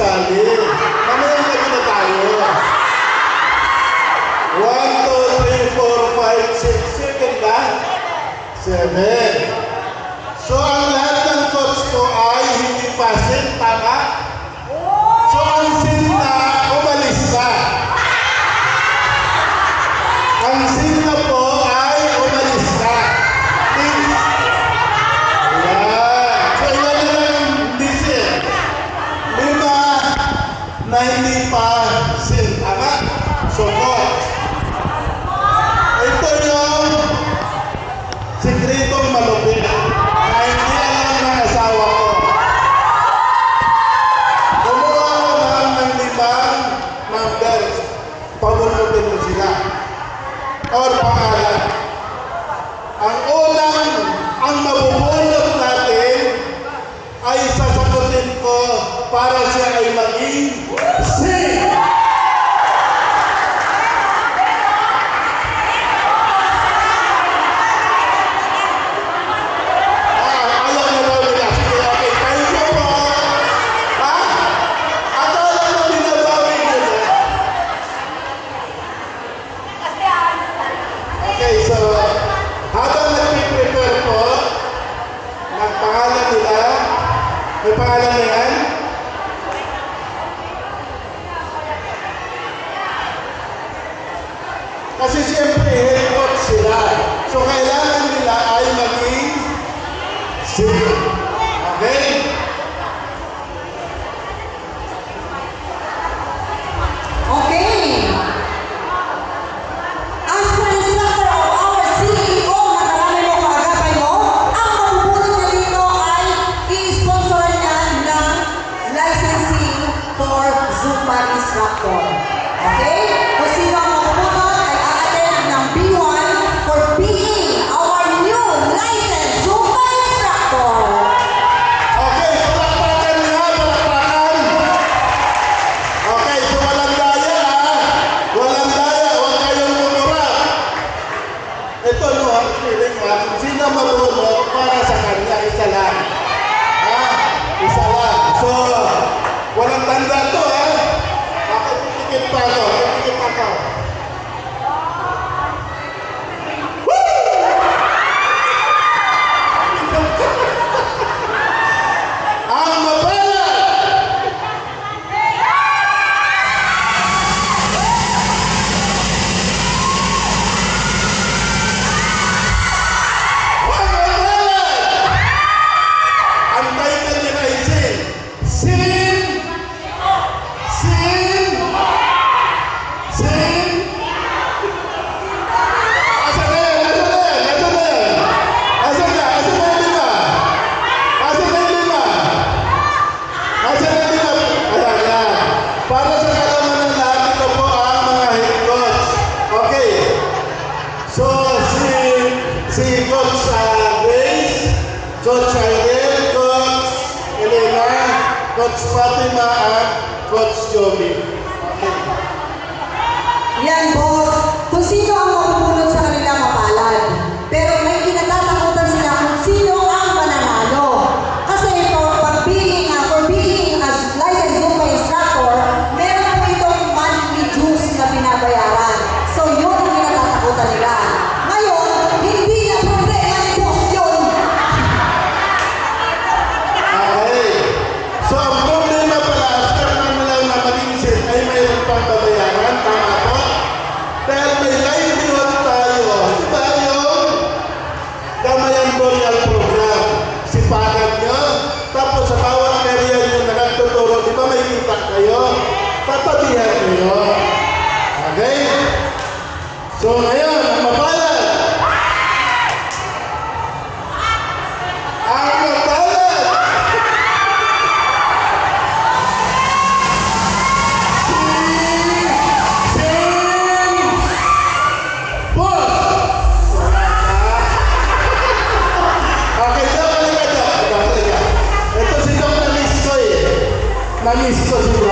kasali. Mamaya lagi na tayo. 1, 2, 3, 4, 5, 6, 7 ba? 7. So, ang lahat ng coach ko ay hindi pasin, tama? So, ang sin na umalis na. Ang sin na po ay umalis na. Ayan. So, ilan na lang hindi sin? 5 na hindi pa sin, tama? So, coach. Ito yung sikretong malupit na hindi alam ng asawa ko. Kumuha ko ng 5 numbers. Pabunutin mo sila. Or pangalan. Ang unang, ang mabubunot natin ay sasagutin ko para siya ay maging sin. Okay, so, habang nag-prepare po, ng pangalan nila, may pangalan na yan? Kasi siyempre, head coach sila. So, kailangan nila ay maging sin. Okay? Okay. As per instructor of our CEO, nakarami mo kaagapay mo, ang mabubunot niya dito ay i-sponsoran niya ng licensing for Zumba instructor. Okay? Kung sino ang mabubunot ay a-attend ng B1 for being our new licensed Zumba instructor. Okay, palakpakan nga, palakpakan. Okay, so walang daya ha. Walang daya, huwag kayong lumura. Ito no, ang feeling ha, kung sino marunong para sa kanya, isa lang. Ha? Isa lang. So, walang tanda to ha. Bakit titikit pa ako? Titikit pa ako. Ang mapalad! Ang title niya ay Sin. Sin! Sin! Sin! Asan na yan? Asan na yan? Asan na yan? Asan na? Asan na yung 5? Asan na yung 5? Asan na yung 5? Ayan na. Para sa kalaman ng lahat, ito po ang mga head coach. Okay. So, si Coach Grace, Coach Irene, Coach Elena, Coach Fatima, at Coach Joby. Okay. Yan, boss. Kung sino ang mabubunot sa kanila mapalad. Pero may kinatatakutan sila kung sino ang mananalo. Kasi for being as licensed Zumba instructor, meron po itong monthly dues na binabayaran. So yun ang kinatatakutan nila. Ngayon, hindi na problema ni boss yun. Okay. So, ang problema pala, after naman lang na maging sin, ay mayroon pang babayaran. Tama po? Dahil may livelihood tayo. Diba yung Gamayan Royal Program? Sipagan nyo. Tapos sa bawat area nyo na nagtuturo, di ba may kita kayo? Tatabihan nyo. Okay? So, ngayon, ang mapalad. Ang mapalad. Okay, daw ka. Ito si Dr. Miskoy. Na-miss ko sila.